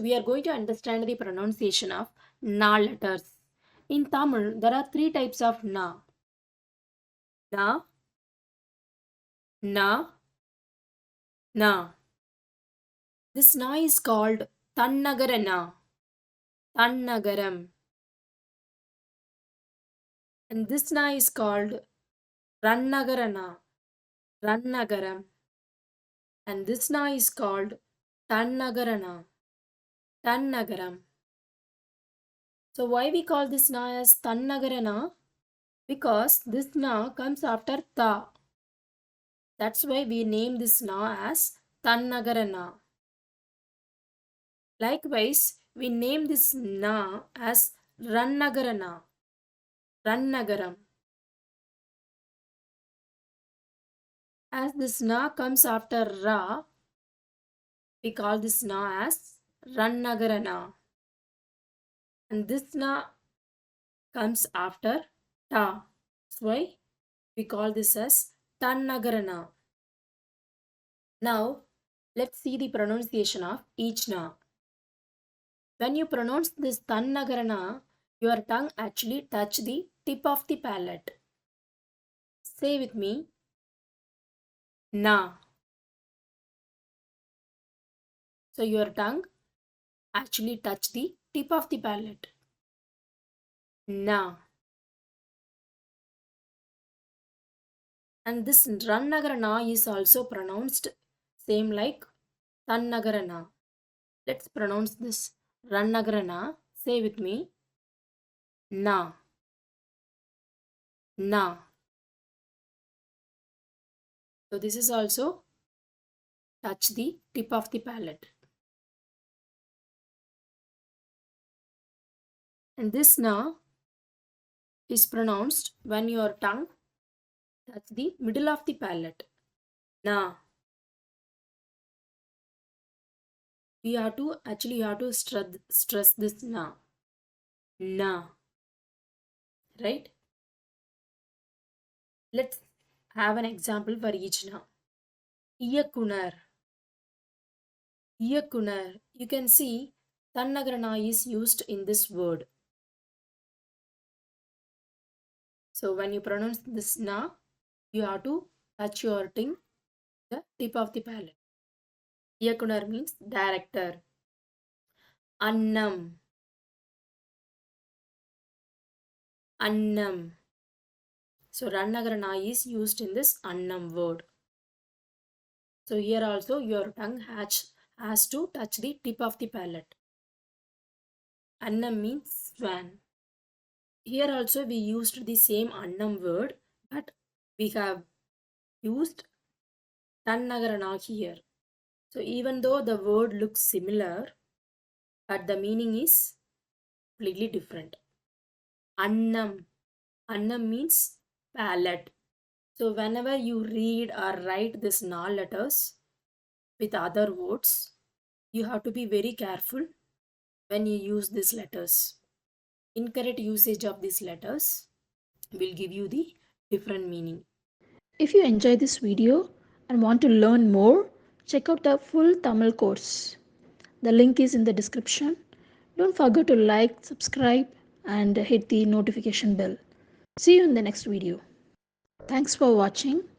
we are going to understand the pronunciation of na letters. In Tamil, there are three types of na. Na, na, na. This na is called Tannagara na, Tannagaram. And this na is called Rannagara na, Rannagaram. And this na is called Tannagara na, Tannagaram. So why we call this na as Tannagara na? Because this na comes after ta. That's why we name this na as Tannagara na. Likewise, we name this na as Rannagara na, Rannagaram. As this na comes after ra, we call this na as Rannagara na. And this na comes after ta. That's why we call this as Tannagara na. Now, let's see the pronunciation of each na. When you pronounce this Tannagara na, your tongue actually touch the tip of the palate. Say with me, na. So your tongue actually touch the tip of the palate. Na. And this Rannagara na is also pronounced same like Tannagara na. Let's pronounce this Rannagara na. Say with me, na. Na. So this is also touch the tip of the palate. And this na is pronounced when your tongue touch the middle of the palate. Na. You have to stress this na. Na. Right? Let's have an example for each na. Iyakunar. Iyakunar. You can see Tannagara na is used in this word. So when you pronounce this na, you have to touch your tongue, the tip of the palate. Iyakunar means director. Annam. Annam. So Rannagara na is used in this Annam word. So here also your tongue has to touch the tip of the palate. Annam means swan. Here also we used the same Annam word, but we have used Tannagara na here. So even though the word looks similar, but the meaning is completely different. Annam. Annam means palate. So whenever you read or write this na letters with other words, you have to be very careful when you use these letters. Incorrect usage of these letters will give you the different meaning. If you enjoy this video and want to learn more, check out the full Tamil course. The link is in the description. Don't forget to like, subscribe, and hit the notification bell. See you in the next video. Thanks for watching.